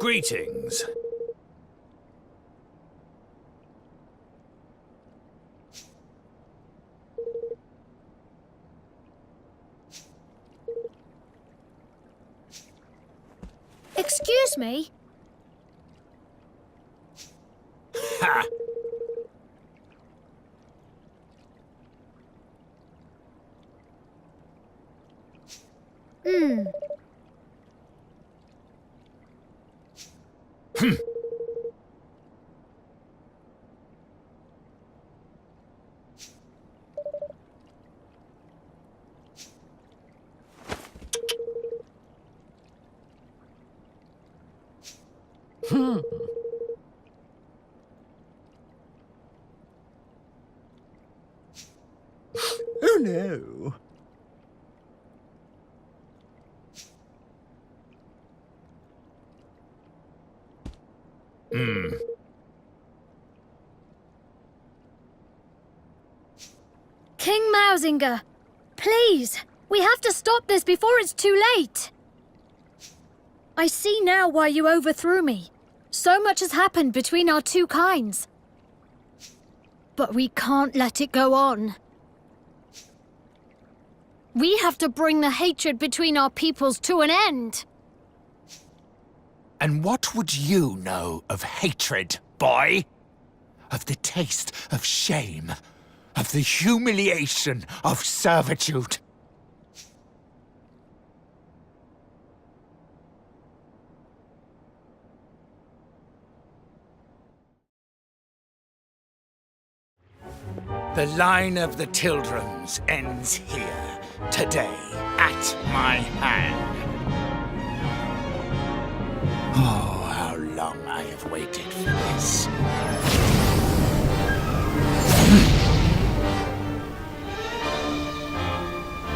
Greetings. Excuse me? Ha! Oh no. King Mausinger, please, we have to stop this before it's too late. I see now why you overthrew me. So much has happened between our two kinds. But we can't let it go on. We have to bring the hatred between our peoples to an end. And what would you know of hatred, boy? Of the taste of shame, of the humiliation of servitude. The line of the Tildrums ends here, today, at my hand. Oh, how long I have waited for this.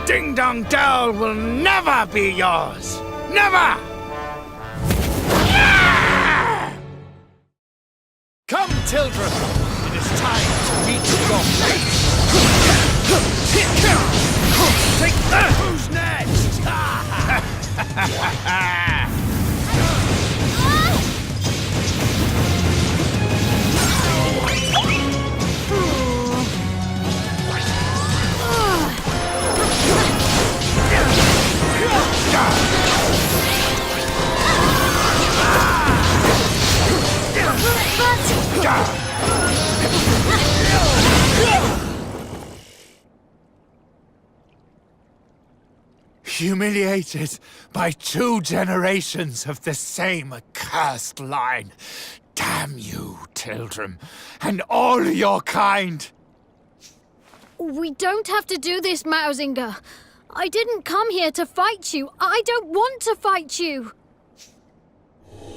Ding Dong Dell will never be yours! Never! Ah! Come, Tildrum! It is time to meet your fate! Take that! Who's next? Humiliated by 2 generations of the same accursed line. Damn you, Tildrum, and all your kind! We don't have to do this, Mausinger. I didn't come here to fight you. I don't want to fight you.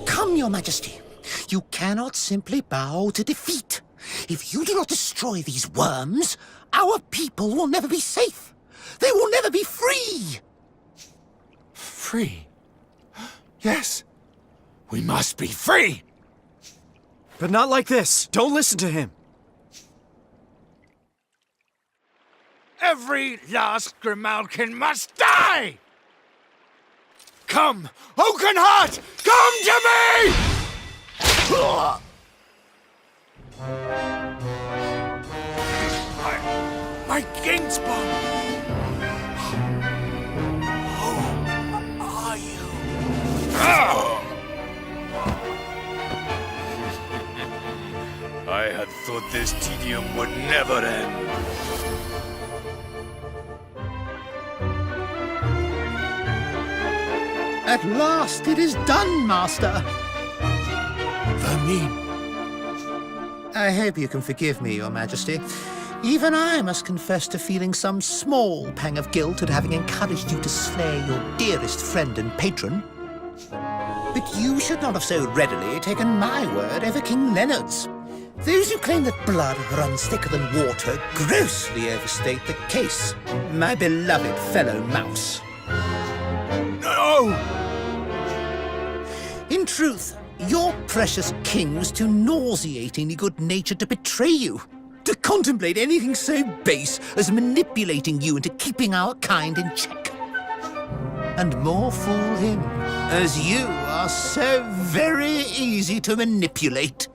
Come, Your Majesty. You cannot simply bow to defeat. If you do not destroy these worms, our people will never be safe. They will never be free. Free? Yes, we must be free! But not like this. Don't listen to him. Every last Grimalkin must die! Come, Oakenhart! Come to me! My king's bomb! Who are you? I had thought this tedium would never end. At last it is done, Master. Vermine. I hope you can forgive me, Your Majesty. Even I must confess to feeling some small pang of guilt at having encouraged you to slay your dearest friend and patron. But you should not have so readily taken my word over King Leonard's. Those who claim that blood runs thicker than water grossly overstate the case, my beloved fellow mouse. No! In truth, your precious king was too nauseatingly good-natured to betray you, to contemplate anything so base as manipulating you into keeping our kind in check. and more fool him, as you are so very easy to manipulate.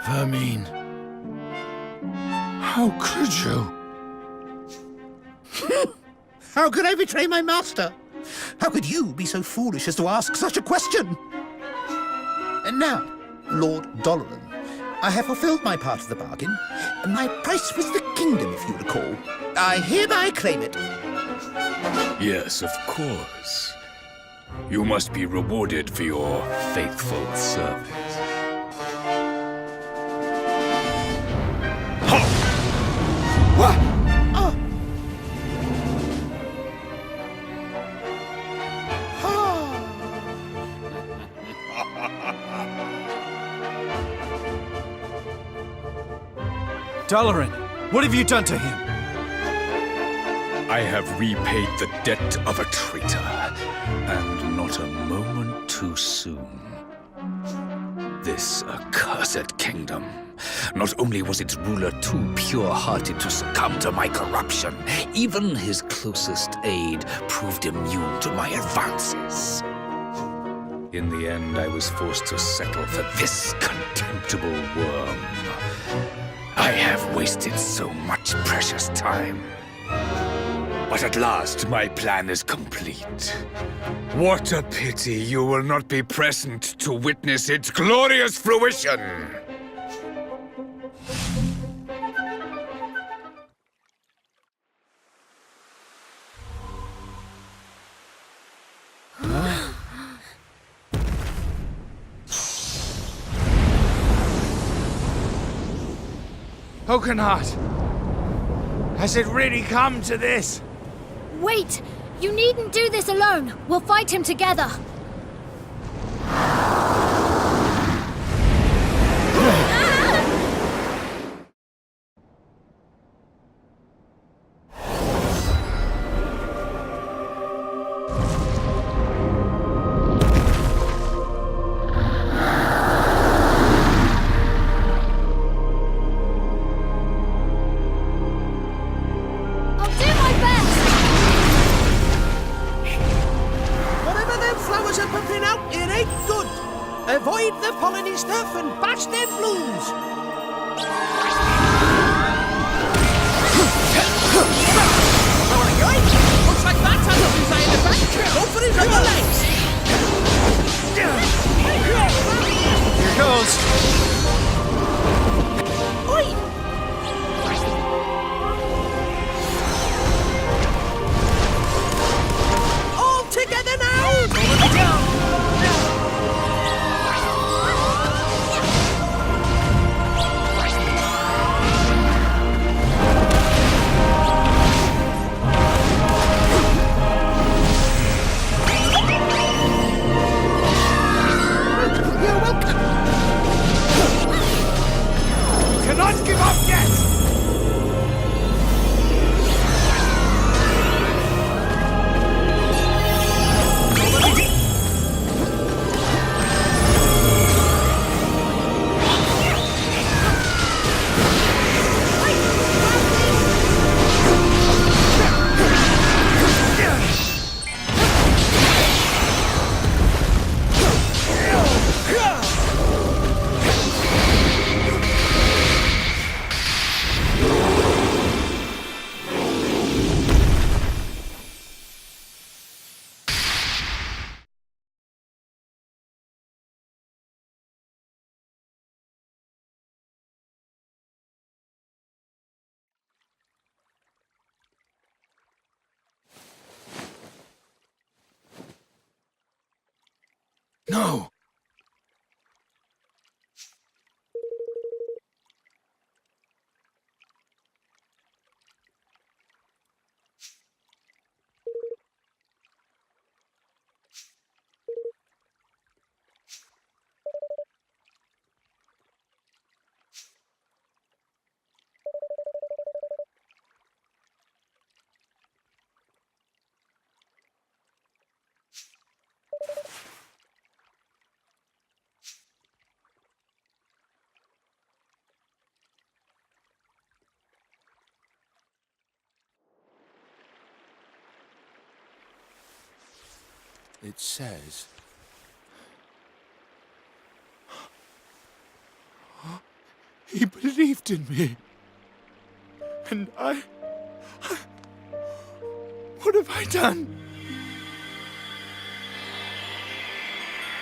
Vermine. How could you? How could I betray my master? How could you be so foolish as to ask such a question? And now, Lord Doloran, I have fulfilled my part of the bargain. My price was the kingdom, if you recall. I hereby claim it. Yes, of course. You must be rewarded for your faithful service. What? Oh. Doloran, what have you done to him? I have repaid the debt of a traitor, and not a moment too soon. This accursed kingdom. Not only was its ruler too pure-hearted to succumb to my corruption, even his closest aide proved immune to my advances. In the end, I was forced to settle for this contemptible worm. I have wasted so much precious time. But at last, my plan is complete. What a pity you will not be present to witness its glorious fruition! Oakenhart! Has it really come to this? Wait! You needn't do this alone. We'll fight him together. Avoid the polony stuff and bash them blues. Looks like that's how he's in the back. Go for his other legs. Here goes. Oi! All together now! Cannot give up yet! No! It says... He believed in me. And I... What have I done?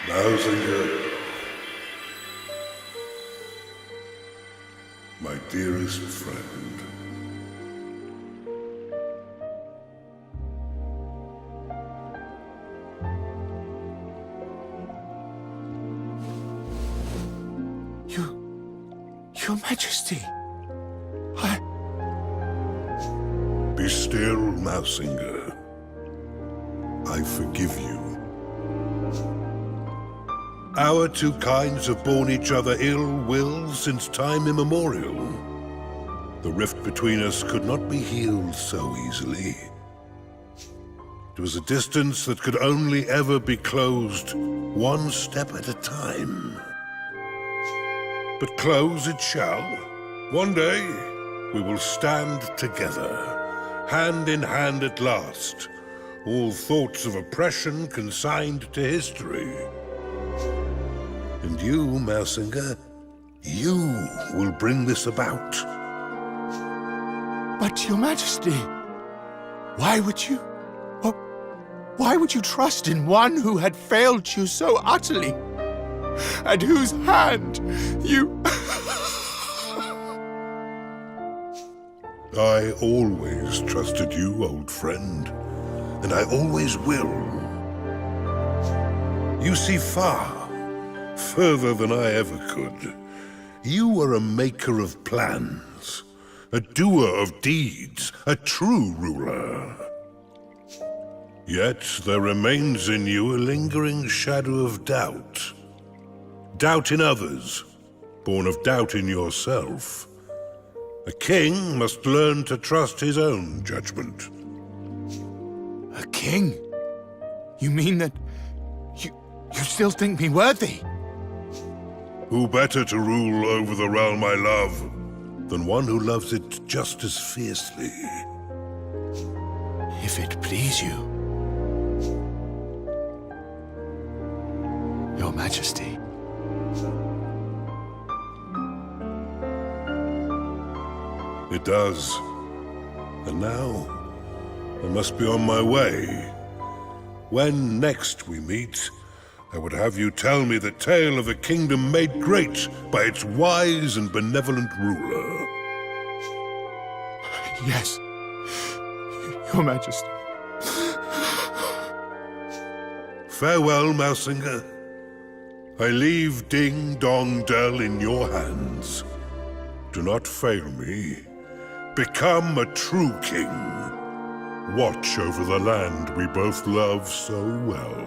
Mausinger, my dearest friend. Your Majesty, Be still, Mausinger. I forgive you. Our two kinds have borne each other ill will since time immemorial. The rift between us could not be healed so easily. It was a distance that could only ever be closed one step at a time. But close it shall. One day, we will stand together, hand in hand at last, all thoughts of oppression consigned to history. And you, Mausinger, you will bring this about. but Your Majesty, why would you trust in one who had failed you so utterly? At whose hand you... I always trusted you, old friend, and I always will. You see far, further than I ever could. You are a maker of plans, a doer of deeds, a true ruler. Yet there remains in you a lingering shadow of doubt. Doubt in others, born of doubt in yourself. A king must learn to trust his own judgment. A king? You mean that you still think me worthy? Who better to rule over the realm I love than one who loves it just as fiercely? If it please you, Your Majesty. It does. And now, I must be on my way. When next we meet, I would have you tell me the tale of a kingdom made great by its wise and benevolent ruler. Yes, Your Majesty. Farewell, Mausinger. I leave Ding Dong Dell in your hands. Do not fail me. Become a true king. Watch over the land we both love so well.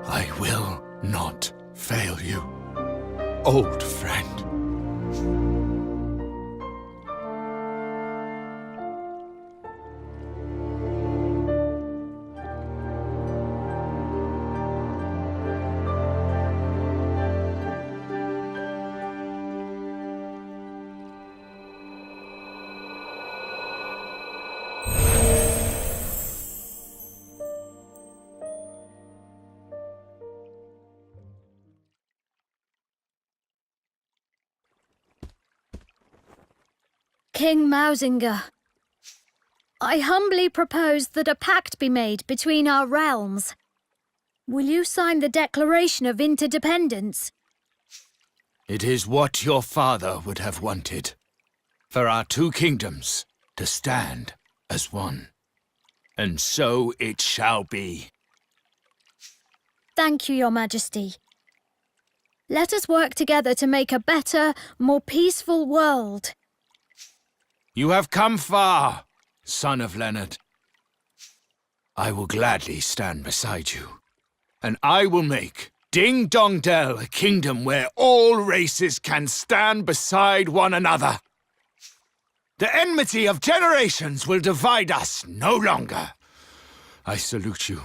I will not fail you, old friend. King Mausinger, I humbly propose that a pact be made between our realms. Will you sign the Declaration of Interdependence? It is what your father would have wanted, for our two kingdoms to stand as one. And so it shall be. Thank you, Your Majesty. Let us work together to make a better, more peaceful world. You have come far, son of Leonard. I will gladly stand beside you, and I will make Ding Dong Dell a kingdom where all races can stand beside one another. The enmity of generations will divide us no longer. I salute you,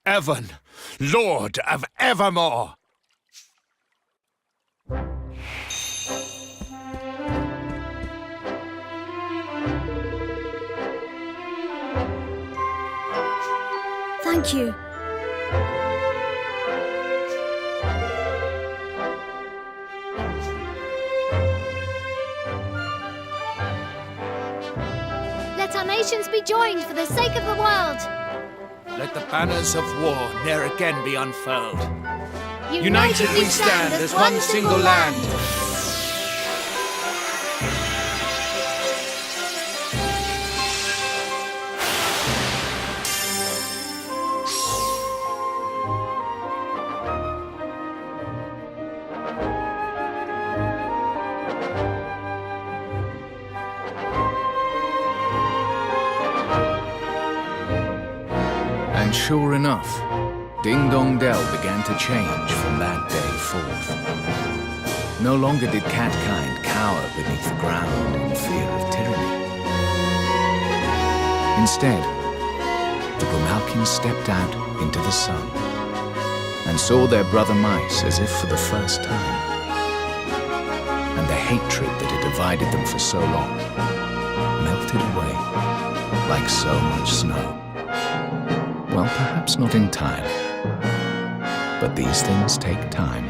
Evan, Lord of Evermore. Thank you. Let our nations be joined for the sake of the world. Let the banners of war ne'er again be unfurled. United we stand as one single land. And sure enough, Ding Dong Dell began to change from that day forth. No longer did catkind cower beneath the ground in fear of tyranny. Instead, the Grimalkins stepped out into the sun and saw their brother mice as if for the first time. And the hatred that had divided them for so long melted away like so much snow. Well, perhaps not entirely, but these things take time.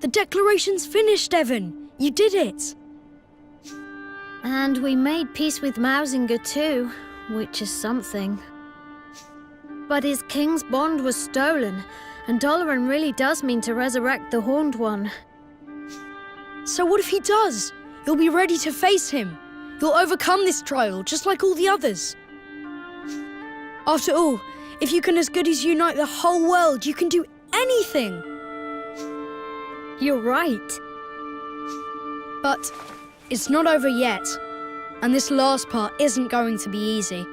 The declaration's finished, Evan. You did it. And we made peace with Mausinger too, which is something. But his king's bond was stolen, and Doloran really does mean to resurrect the Horned One. So what if he does? You'll be ready to face him. You'll overcome this trial, just like all the others. After all, if you can as good as unite the whole world, you can do anything. You're right. But it's not over yet. And this last part isn't going to be easy.